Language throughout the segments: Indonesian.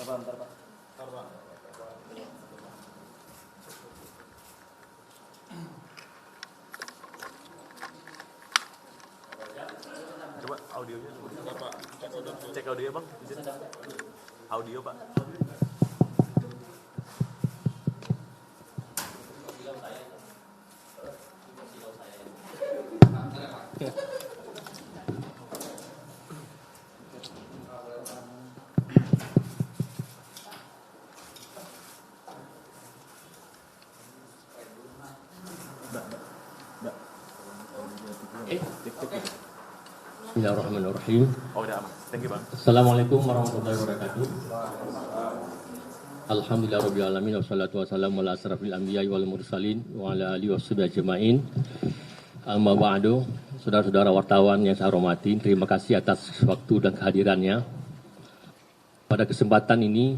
Bentar, Pak. Coba audionya. Cek audio, Bang. Audio, Pak. Bismillahirrahmanirrahim. Oh, udah aman. Thank you, Bang. Assalamualaikum warahmatullahi wabarakatuh. Alhamdulillahirabbil alamin wassalatu wassalamu ala asrafil anbiya'i wal mursalin wa ala alihi washabihi ajmain. Amma ba'du. Saudara-saudara wartawan yang saya hormati, terima kasih atas waktu dan kehadirannya. Pada kesempatan ini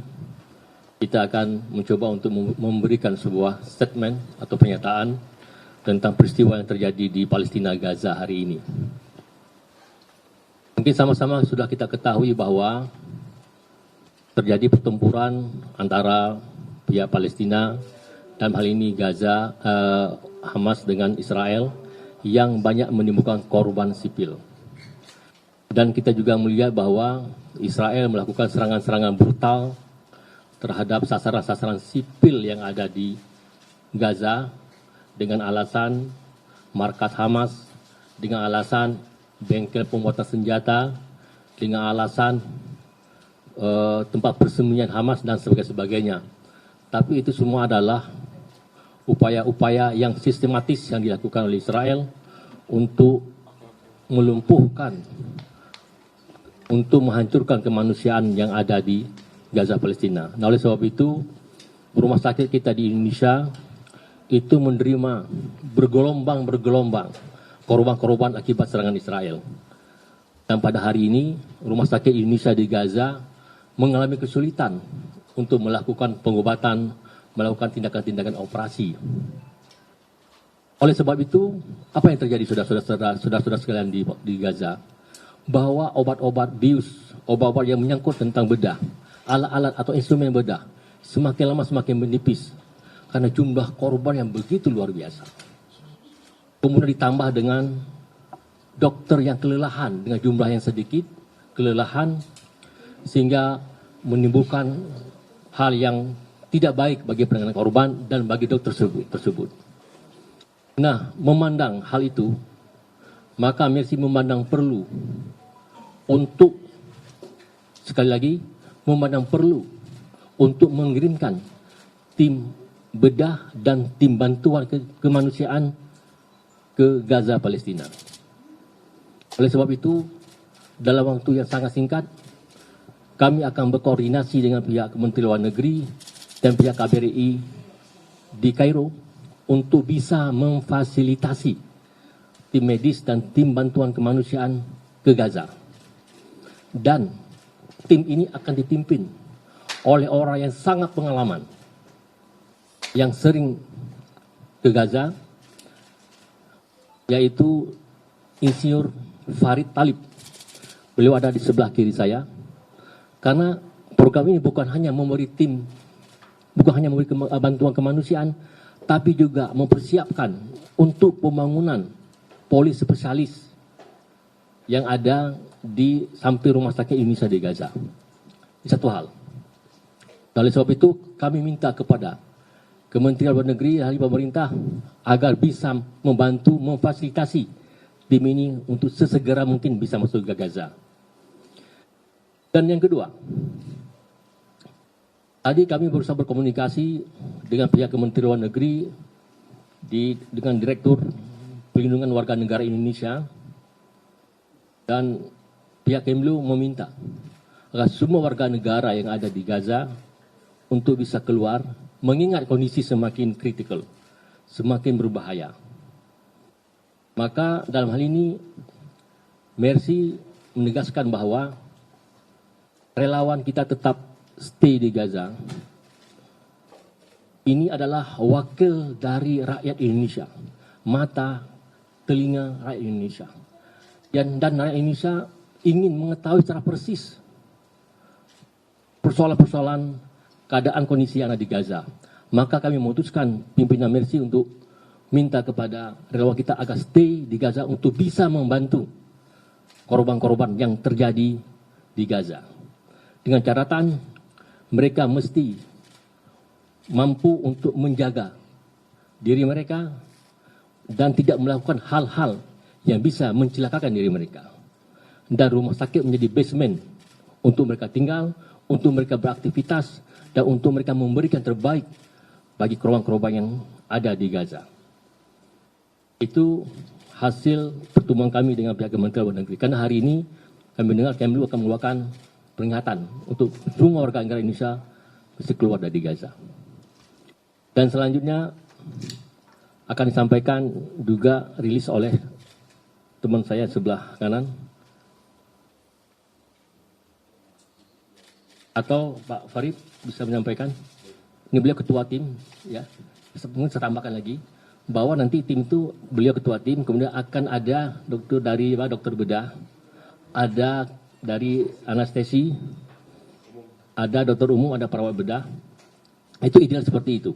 kita akan mencoba untuk memberikan sebuah statement atau pernyataan tentang peristiwa yang terjadi di Palestina Gaza hari ini. Mungkin sama-sama sudah kita ketahui bahwa terjadi pertempuran antara pihak Palestina dan hal ini Gaza, Hamas dengan Israel yang banyak menimbulkan korban sipil. Dan kita juga melihat bahwa Israel melakukan serangan-serangan brutal terhadap sasaran-sasaran sipil yang ada di Gaza dengan alasan markas Hamas, dengan alasan bengkel pembuatan senjata, dengan alasan tempat persembunyian Hamas dan sebagainya. Tapi itu semua adalah upaya-upaya yang sistematis yang dilakukan oleh Israel untuk melumpuhkan, untuk menghancurkan kemanusiaan yang ada di Gaza Palestina. Nah, oleh sebab itu, rumah sakit kita di Indonesia itu menerima bergelombang korban-korban akibat serangan Israel. Dan pada hari ini, rumah sakit Indonesia di Gaza mengalami kesulitan untuk melakukan pengobatan, melakukan tindakan-tindakan operasi. Oleh sebab itu, apa yang terjadi saudara-saudara sekalian di Gaza? Bahwa obat-obat bius, obat-obat yang menyangkut tentang bedah, alat-alat atau instrumen bedah, semakin lama semakin menipis karena jumlah korban yang begitu luar biasa. Kemudian ditambah dengan dokter yang kelelahan dengan jumlah yang sedikit, kelelahan sehingga menimbulkan hal yang tidak baik bagi penanganan korban dan bagi dokter tersebut. Nah, memandang hal itu, maka Mercy memandang perlu untuk, sekali lagi, memandang perlu untuk mengirimkan tim bedah dan tim bantuan kemanusiaan ke Gaza Palestina. Oleh sebab itu, dalam waktu yang sangat singkat, kami akan berkoordinasi dengan pihak Kementerian Luar Negeri dan pihak KBRI di Kairo untuk bisa memfasilitasi tim medis dan tim bantuan kemanusiaan ke Gaza. Dan tim ini akan dipimpin oleh orang yang sangat pengalaman, yang sering ke Gaza, yaitu Insinyur Farid Talib. Beliau ada di sebelah kiri saya. Karena program ini bukan hanya memberi bantuan kemanusiaan, tapi juga mempersiapkan untuk pembangunan poli spesialis yang ada di samping rumah sakit Indonesia di Gaza. Ini satu hal. Oleh sebab itu, kami minta kepada Kementerian Luar Negeri dan pemerintah agar bisa membantu memfasilitasi tim ini untuk sesegera mungkin bisa masuk ke Gaza. Dan yang kedua, tadi kami berusaha berkomunikasi dengan pihak Kementerian Luar Negeri dengan Direktur Perlindungan Warga Negara Indonesia, dan pihak Kemlu meminta agar semua warga negara yang ada di Gaza untuk bisa keluar, mengingat kondisi semakin kritikal, semakin berbahaya. Maka dalam hal ini, Mercy menegaskan bahwa relawan kita tetap stay di Gaza. Ini adalah wakil dari rakyat Indonesia, mata, telinga rakyat Indonesia. Dan rakyat Indonesia ingin mengetahui secara persis persoalan-persoalan keadaan kondisi yang ada di Gaza. Maka kami memutuskan pimpinan Mercy untuk minta kepada relawan kita agar stay di Gaza untuk bisa membantu korban-korban yang terjadi di Gaza. Dengan catatan mereka mesti mampu untuk menjaga diri mereka dan tidak melakukan hal-hal yang bisa mencelakakan diri mereka. Dan rumah sakit menjadi basement untuk mereka tinggal, untuk mereka beraktivitas, dan untuk mereka memberikan terbaik bagi korban-korban yang ada di Gaza. Itu hasil pertemuan kami dengan pihak Kementerian Luar Negeri. Karena hari ini kami dengar Kemlu akan mengeluarkan peringatan untuk semua warga negara Indonesia mesti keluar dari Gaza. Dan selanjutnya akan disampaikan juga rilis oleh teman saya sebelah kanan, atau Pak Farid bisa menyampaikan. Ini beliau ketua tim, ya. Mungkin saya tambahkan lagi bahwa nanti tim itu beliau ketua tim, kemudian akan ada dokter bedah, ada dari anestesi, ada dokter umum, ada perawat bedah. Itu ideal seperti itu.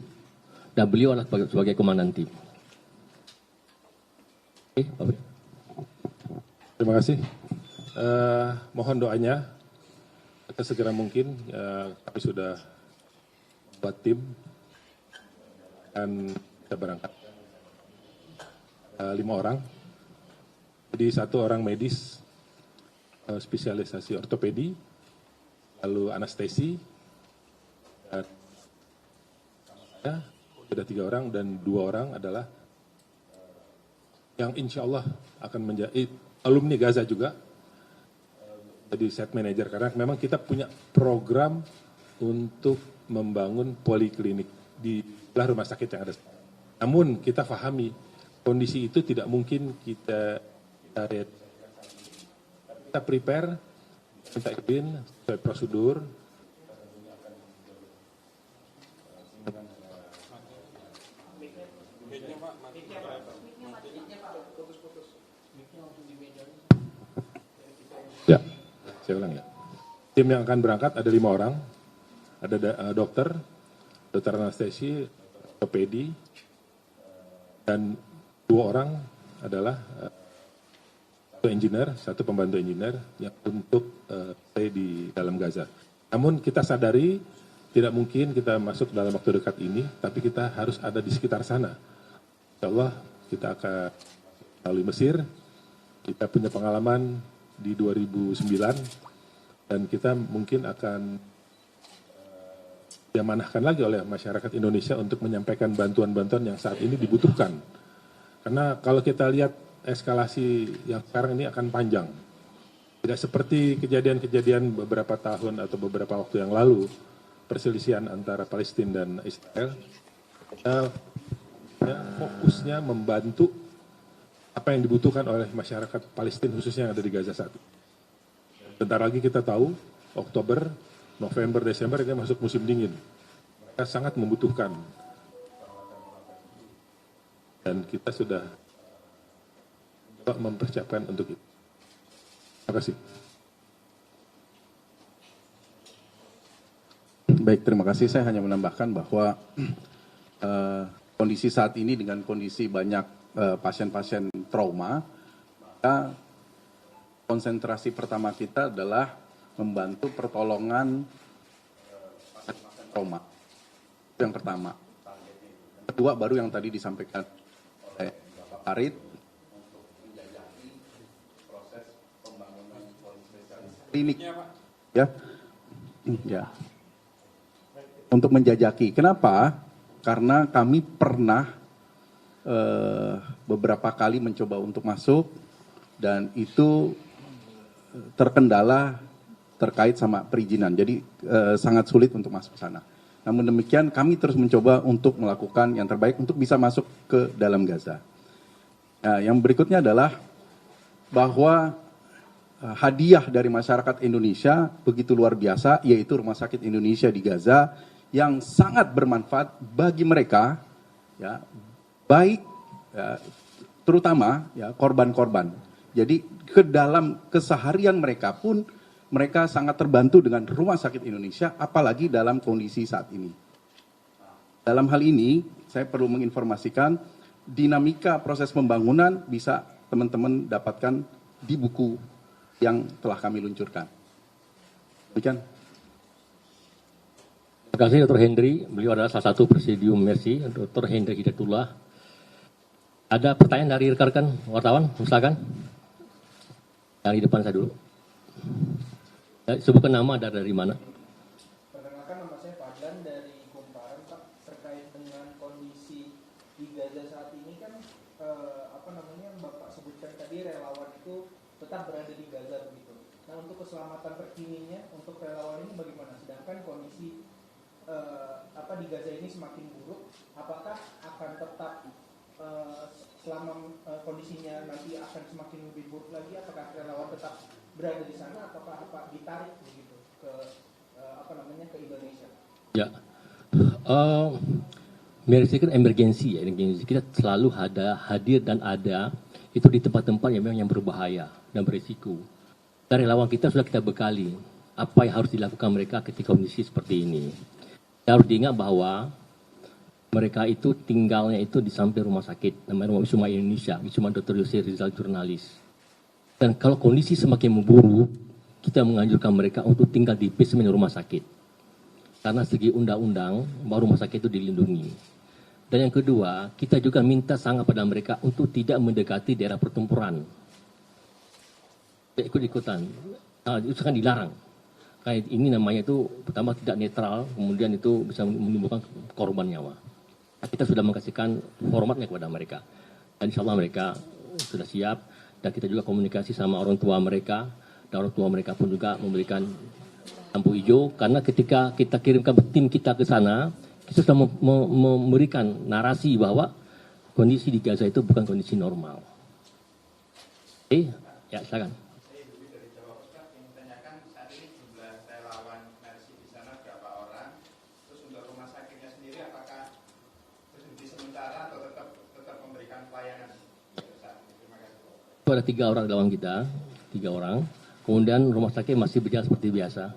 Dan beliau adalah sebagai komandan tim. Oke, Pak Farid. Terima kasih. Mohon doanya segera mungkin. Kami sudah buat tim dan kita berangkat 5 orang. Jadi 1 orang medis spesialisasi ortopedi, lalu anestesi, dan sudah 3 orang, dan 2 orang adalah yang insya Allah akan menjadi alumni Gaza juga, jadi set manager, karena memang kita punya program untuk membangun poliklinik di rumah sakit yang ada. Namun kita pahami kondisi itu tidak mungkin kita prepare, minta izin sesuai prosedur. Ya, saya ulang ya. Tim yang akan berangkat ada 5 orang, ada dokter anestesi, ortopedi, dan 2 orang adalah 1 engineer, 1 pembantu engineer yang untuk stay di dalam Gaza. Namun kita sadari tidak mungkin kita masuk dalam waktu dekat ini, tapi kita harus ada di sekitar sana. Insya Allah kita akan melalui Mesir, kita punya pengalaman di 2009, dan kita mungkin akan diamanahkan lagi oleh masyarakat Indonesia untuk menyampaikan bantuan-bantuan yang saat ini dibutuhkan. Karena kalau kita lihat eskalasi yang sekarang ini akan panjang. Tidak seperti kejadian-kejadian beberapa tahun atau beberapa waktu yang lalu, perselisihan antara Palestina dan Israel. Fokusnya membantu apa yang dibutuhkan oleh masyarakat Palestina, khususnya yang ada di Gaza saat ini. Bentar lagi kita tahu, Oktober, November, Desember ini masuk musim dingin. Kita sangat membutuhkan. Dan kita sudah mempersiapkan untuk itu. Terima kasih. Baik, terima kasih. Saya hanya menambahkan bahwa kondisi saat ini dengan kondisi banyak pasien-pasien trauma, maka konsentrasi pertama kita adalah membantu pertolongan pasien trauma. Itu yang pertama. Kedua, baru yang tadi disampaikan oleh Pak Farid, proses pembangunan klinik. Ya. Untuk menjajaki. Kenapa? Karena kami pernah beberapa kali mencoba untuk masuk, dan itu terkendala terkait sama perizinan. Jadi sangat sulit untuk masuk ke sana. Namun demikian kami terus mencoba untuk melakukan yang terbaik untuk bisa masuk ke dalam Gaza. Nah, yang berikutnya adalah bahwa hadiah dari masyarakat Indonesia begitu luar biasa, yaitu Rumah Sakit Indonesia di Gaza yang sangat bermanfaat bagi mereka, ya, baik ya, terutama ya korban-korban. Jadi ke dalam keseharian mereka pun mereka sangat terbantu dengan Rumah Sakit Indonesia, apalagi dalam kondisi saat ini. Dalam hal ini, saya perlu menginformasikan dinamika proses pembangunan bisa teman-teman dapatkan di buku yang telah kami luncurkan. Demikian. Terima kasih Dr. Hendry, beliau adalah salah satu presidium Mercy, Dr. Hendry Hidayatullah. Ada pertanyaan dari rekan-rekan wartawan, silakan. Dari depan saya dulu. Sebutkan nama dari mana. Perkenalkan, nama saya Fadlan dari Kumparan, Pak. Terkait dengan kondisi di Gaza saat ini kan, yang Bapak sebutkan tadi, relawan itu tetap berada di Gaza begitu. Nah, untuk keselamatan terkininya, untuk relawan ini bagaimana? Sedangkan kondisi di Gaza ini semakin buruk, apakah akan tetap selama kondisinya nanti akan semakin lebih buruk lagi, apakah relawan tetap berada di sana, apakah ditarik begitu ke ke Indonesia? Ya, Mercy kan emergensi ya, kita selalu hadir dan ada itu di tempat-tempat yang memang yang berbahaya dan berisiko. Dan relawan kita sudah kita bekali apa yang harus dilakukan mereka ketika kondisi seperti ini. Harus diingat bahwa mereka itu tinggalnya itu di samping rumah sakit, namanya Rumah Wisma Indonesia, Wisma Dr. Yosef Rizal Jurnalis. Dan kalau kondisi semakin memburuk, kita menganjurkan mereka untuk tinggal di basement rumah sakit. Karena segi undang-undang, bahwa rumah sakit itu dilindungi. Dan yang kedua, kita juga minta sangat pada mereka untuk tidak mendekati daerah pertempuran. Tidak ikut-ikutan. Itu kan dilarang. Kayak ini namanya itu pertama tidak netral, kemudian itu bisa menimbulkan korban nyawa. Kita sudah mengasihkan formatnya kepada mereka. Dan insya Allah mereka sudah siap. Dan kita juga komunikasi sama orang tua mereka. Dan orang tua mereka pun juga memberikan lampu hijau. Karena ketika kita kirimkan tim kita ke sana, kita sudah memberikan narasi bahwa kondisi di Gaza itu bukan kondisi normal. Oke, ya silakan. Ada 3 orang relawan kita, 3 orang. Kemudian rumah sakit masih berjalan seperti biasa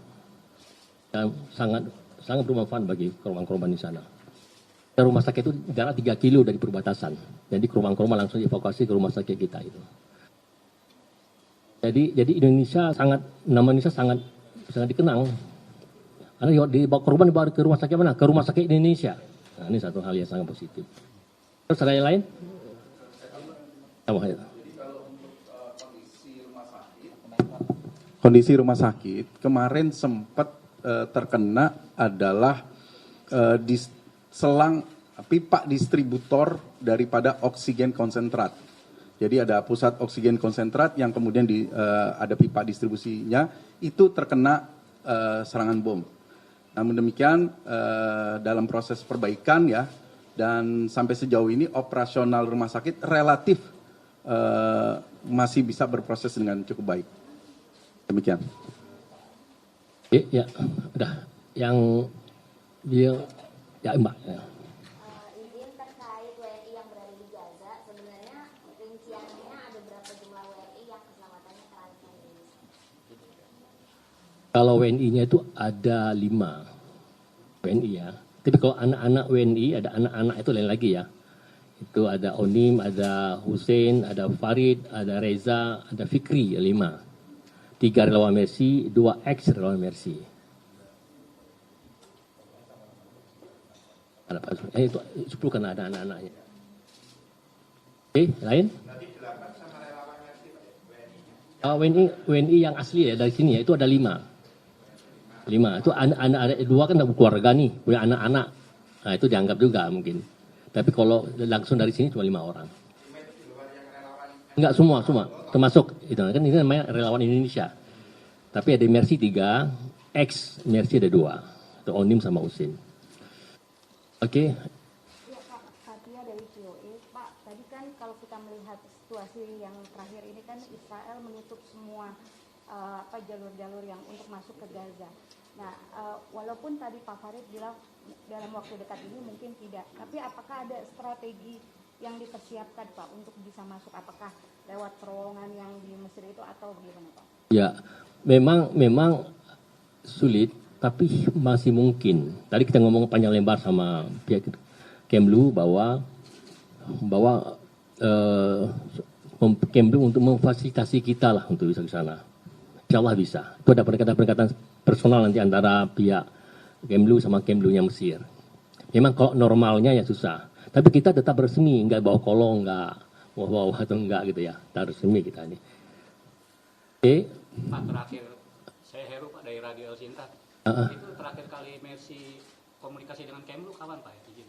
dan sangat bermanfaat bagi korban-korban di sana. Dan rumah sakit itu jarak 3 kilo dari perbatasan, jadi korban-korban langsung dievakuasi ke rumah sakit kita itu. Jadi nama Indonesia sangat dikenang. Karena dibawa korban dibawa ke rumah sakit mana? Ke rumah sakit Indonesia. Nah, ini satu hal yang sangat positif. Terus ada yang lain? Kondisi rumah sakit kemarin sempat terkena adalah di selang pipa distributor daripada oksigen konsentrat. Jadi ada pusat oksigen konsentrat yang kemudian ada pipa distribusinya itu terkena serangan bom. Namun demikian dalam proses perbaikan ya, dan sampai sejauh ini operasional rumah sakit relatif masih bisa berproses dengan cukup baik. Demikian. Ya, udah. Yang dia, ya Mbak. Ya. Izin terkait WNI yang berada di Gaza, sebenarnya rinciannya ada berapa jumlah WNI yang keselamatannya terancam ini? Kalau WNI-nya itu ada 5 WNI ya. Tapi kalau anak-anak WNI, ada anak-anak itu lain lagi ya. Itu ada Onim, ada Hussein, ada Farid, ada Reza, ada Fikri, 5. 3 relawan Mercy, 2 ex relawan Mercy. Itu 10 karena ada anak-anaknya. Oke, lain? WNI yang asli ya dari sini ya itu ada 5. 5 itu anak-anak ada 2 kan keluarga nih, punya anak-anak. Nah itu dianggap juga mungkin. Tapi kalau langsung dari sini cuma 5 orang. Enggak semua, termasuk itu kan ini namanya relawan Indonesia. Tapi ada Mercy 3, ex Mercy ada 2, itu Onim sama Usin. Oke. Ya Pak, Fatia dari VOA. Pak, tadi kan kalau kita melihat situasi yang terakhir ini kan Israel menutup semua jalur-jalur yang untuk masuk ke Gaza. Nah, walaupun tadi Pak Farid bilang dalam waktu dekat ini mungkin tidak, tapi apakah ada strategi yang dipersiapkan Pak untuk bisa masuk? Apakah lewat terowongan yang di Mesir itu atau bagaimana Pak? Ya, memang sulit, tapi masih mungkin. Tadi kita ngomong panjang lebar sama pihak Kemlu bahwa Kemlu untuk memfasilitasi kita lah untuk bisa ke sana. Insya Allah bisa. Itu ada pendekatan personal nanti antara pihak Kemlu sama Kemlunya Mesir. Memang kalau normalnya ya susah. Tapi kita tetap resmi, nggak bawa kolong, nggak bawa atau enggak gitu ya. Kita resmi kita ini. Oke. Pak, terakhir saya Heru Pak dari Radio El Sinta. Itu terakhir kali Mercy komunikasi dengan Kemlu kapan Pak? Izin.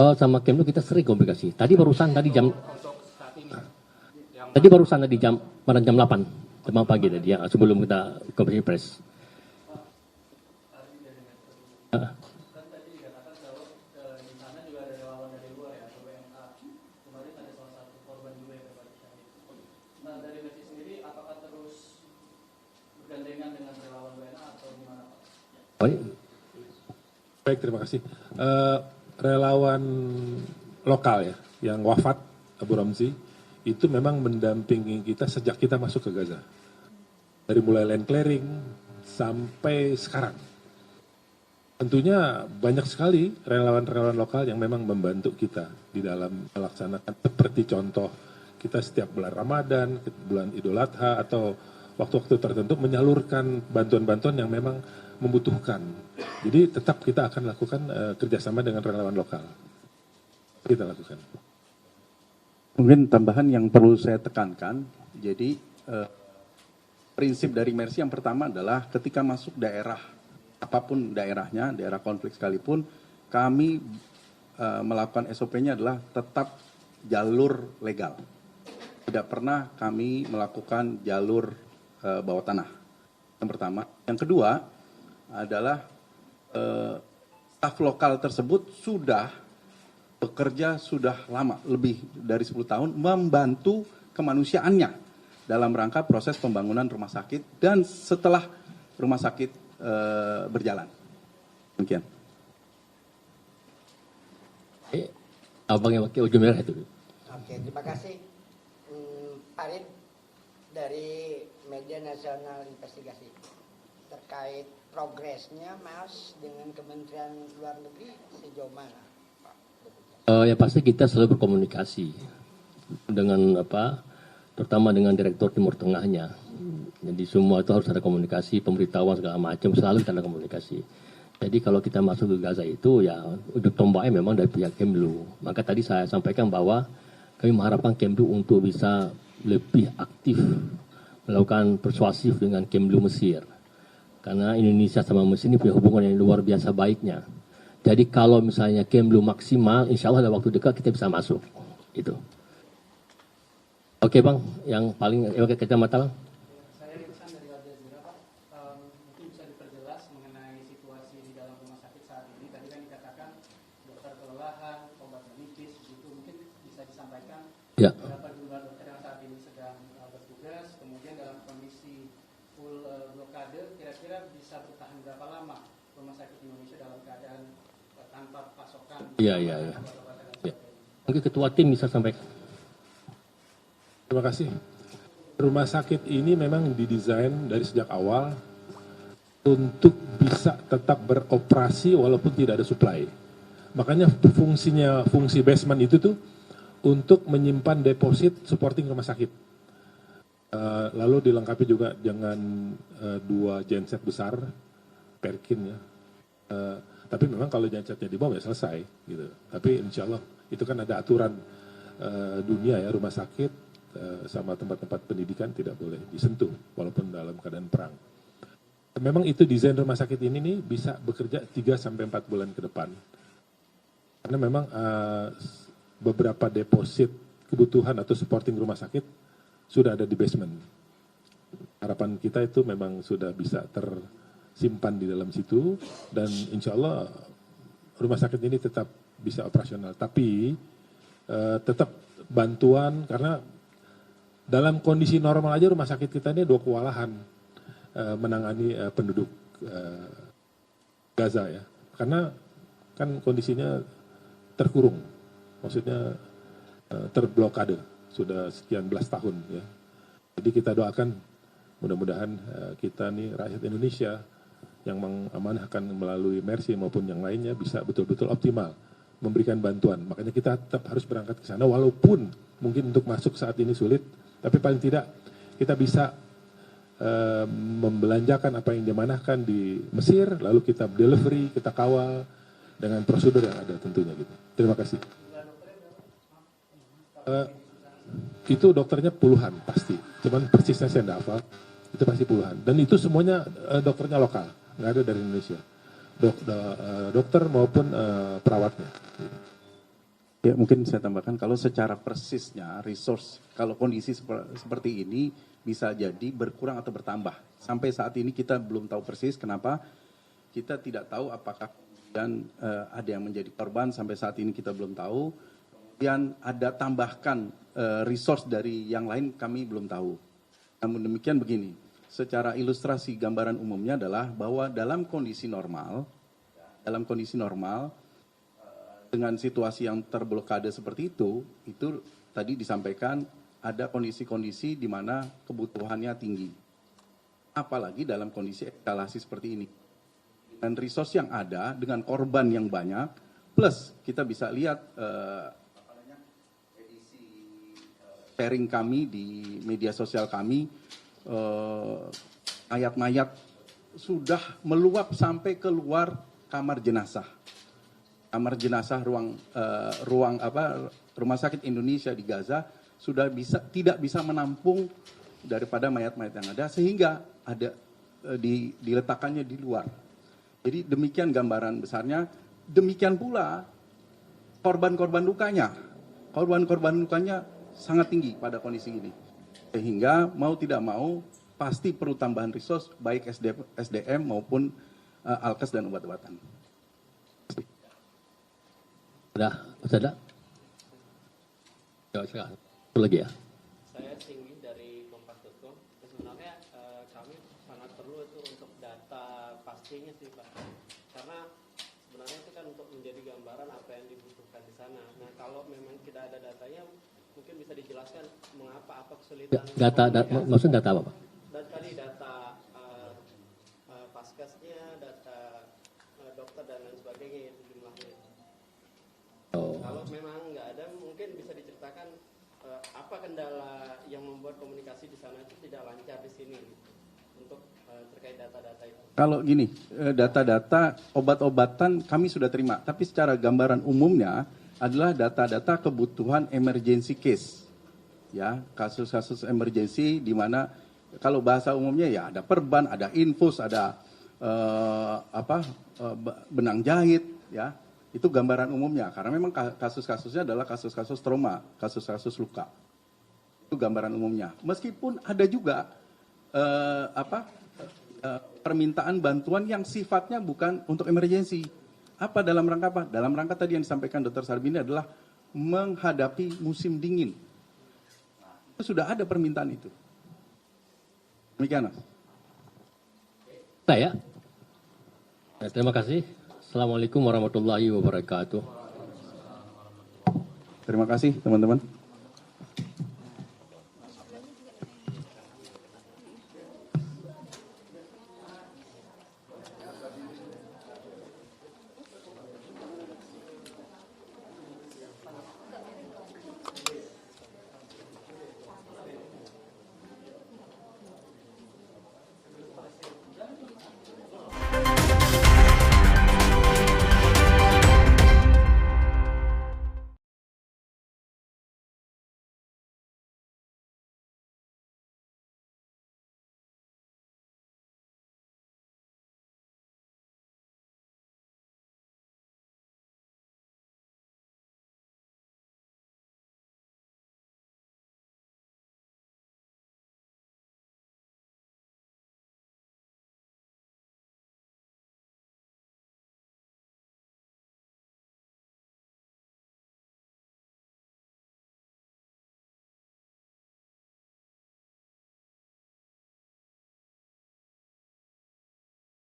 Oh, sama Kemlu kita sering komunikasi. Tadi barusan tadi jam Untuk saat ini. tadi barusan tadi pada jam 8 jam pagi tadi ya, sebelum kita konferensi pers. Kan tadi dikatakan kalau di sana juga ada relawan dari luar ya, WNA. Kemarin ada salah satu korban juga yang dapat syahid. Nah, dari Mercy sendiri apakah terus bergandengan dengan relawan WNA atau gimana Pak? Baik, terima kasih. Relawan lokal ya, yang wafat Abu Ramzi, itu memang mendampingi kita sejak kita masuk ke Gaza. Dari mulai land clearing sampai sekarang. Tentunya banyak sekali relawan-relawan lokal yang memang membantu kita di dalam melaksanakan, seperti contoh kita setiap bulan Ramadan, bulan Idul Adha, atau waktu-waktu tertentu menyalurkan bantuan-bantuan yang memang membutuhkan. Jadi tetap kita akan lakukan kerjasama dengan relawan lokal. Kita lakukan. Mungkin tambahan yang perlu saya tekankan, jadi prinsip dari Mercy yang pertama adalah ketika masuk daerah, apapun daerahnya, daerah konflik sekalipun, kami melakukan SOP-nya adalah tetap jalur legal. Tidak pernah kami melakukan jalur bawah tanah. Yang pertama. Yang kedua adalah staf lokal tersebut sudah bekerja sudah lama, lebih dari 10 tahun, membantu kemanusiaannya dalam rangka proses pembangunan rumah sakit dan setelah rumah sakit berjalan. Demikian. Abang yang pakai ujung merah itu. Oke, terima kasih. Farid dari Media Nasional Investigasi terkait progresnya Mas dengan Kementerian Luar Negeri sejauh mana? Ya pasti kita selalu berkomunikasi dengan terutama dengan Direktur Timur Tengahnya. Jadi semua itu harus ada komunikasi, pemberitahuan segala macam, selalu kita ada komunikasi. Jadi kalau kita masuk ke Gaza itu ya ujung tombaknya memang dari pihak Kemlu. Maka tadi saya sampaikan bahwa kami mengharapkan Kemlu untuk bisa lebih aktif melakukan persuasif dengan Kemlu Mesir. Karena Indonesia sama Mesir ini punya hubungan yang luar biasa baiknya. Jadi kalau misalnya Kemlu maksimal, insya Allah dalam waktu dekat kita bisa masuk. Itu. Oke Bang, yang paling kacamata Bang. Saya Rikusan dari Al Jazeera Pak. Mungkin bisa diperjelas mengenai situasi di dalam rumah sakit saat ini. Tadi kan dikatakan dokter kelelahan, obat menipis, begitu. Mungkin bisa disampaikan berapa jumlah dokter yang saat ini sedang bertugas. Kemudian dalam kondisi full blokade, kira-kira bisa bertahan berapa lama rumah sakit Indonesia dalam keadaan tanpa pasokan? Iya. Mungkin ketua tim bisa sampaikan. Terima kasih. Rumah sakit ini memang didesain dari sejak awal untuk bisa tetap beroperasi walaupun tidak ada supply. Makanya fungsi basement itu tuh untuk menyimpan deposit supporting rumah sakit. Lalu dilengkapi juga dengan 2 genset besar, Perkin ya. Tapi memang kalau gensetnya dibom ya selesai gitu. Tapi insya Allah itu kan ada aturan dunia ya, rumah sakit sama tempat-tempat pendidikan tidak boleh disentuh walaupun dalam keadaan perang. Memang itu desain rumah sakit ini nih bisa bekerja 3-4 bulan ke depan. Karena memang beberapa deposit kebutuhan atau supporting rumah sakit sudah ada di basement. Harapan kita itu memang sudah bisa tersimpan di dalam situ dan insya Allah rumah sakit ini tetap bisa operasional. Tapi tetap bantuan karena dalam kondisi normal aja rumah sakit kita ini 2 kewalahan menangani penduduk Gaza ya. Karena kan kondisinya terkurung, maksudnya terblokade sudah sekian belas tahun ya. Jadi kita doakan Mudah-mudahan kita nih rakyat Indonesia yang mengamanahkan melalui Mercy maupun yang lainnya bisa betul-betul optimal memberikan bantuan. Makanya kita tetap harus berangkat ke sana walaupun mungkin untuk masuk saat ini sulit, tapi paling tidak kita bisa membelanjakan apa yang diamanahkan di Mesir, lalu kita delivery, kita kawal dengan prosedur yang ada tentunya gitu. Terima kasih. Itu dokternya puluhan pasti, cuman persisnya saya tidak hafal. Itu pasti puluhan. Dan itu semuanya dokternya lokal, nggak ada dari Indonesia. Dokter maupun perawatnya. Ya mungkin saya tambahkan kalau secara persisnya resource, kalau kondisi seperti ini bisa jadi berkurang atau bertambah. Sampai saat ini kita belum tahu persis kenapa. Kita tidak tahu apakah kemudian ada yang menjadi korban, sampai saat ini kita belum tahu. Kemudian ada tambahkan resource dari yang lain kami belum tahu. Namun demikian begini, secara ilustrasi gambaran umumnya adalah bahwa dalam kondisi normal dengan situasi yang terblokade seperti itu tadi disampaikan ada kondisi-kondisi di mana kebutuhannya tinggi. Apalagi dalam kondisi eskalasi seperti ini. Dan resource yang ada dengan korban yang banyak, plus kita bisa lihat edisi sharing kami di media sosial kami, mayat-mayat sudah meluap sampai keluar kamar jenazah. Kamar jenazah Rumah Sakit Indonesia di Gaza sudah tidak bisa menampung daripada mayat-mayat yang ada, sehingga ada diletakkannya di luar. Jadi demikian gambaran besarnya. Demikian pula korban-korban lukanya. Korban-korban lukanya sangat tinggi pada kondisi ini. Sehingga mau tidak mau pasti perlu tambahan resource baik SDM maupun alkes dan obat-obatan. Sudah? Satu lagi ya. Saya Singgi dari Kompas.com. Sebenarnya kami sangat perlu itu untuk data pastinya sih Pak. Karena sebenarnya itu kan untuk menjadi gambaran apa yang dibutuhkan di sana. Nah kalau memang tidak ada datanya, mungkin bisa dijelaskan mengapa apa kesulitan. Maksudnya data apa Pak? Dan tadi data paskesnya, data dokter dan lain sebagainya itu jumlahnya. Kalau memang nggak ada, mungkin bisa diceritakan apa kendala yang membuat komunikasi di sana itu tidak lancar di sini untuk terkait data-data itu. Kalau gini, data-data obat-obatan kami sudah terima, tapi secara gambaran umumnya adalah data-data kebutuhan emergency case, ya kasus-kasus emergency di mana kalau bahasa umumnya ya ada perban, ada infus, ada benang jahit, ya. Itu gambaran umumnya, karena memang kasus-kasusnya adalah kasus-kasus trauma, kasus-kasus luka. Itu gambaran umumnya. Meskipun ada juga permintaan bantuan yang sifatnya bukan untuk emergensi. Apa dalam rangka apa? Dalam rangka tadi yang disampaikan Dr. Sarbini adalah menghadapi musim dingin. Itu sudah ada permintaan itu. Demikian, Mas. Saya. Terima kasih. Assalamualaikum warahmatullahi wabarakatuh. Terima kasih teman-teman.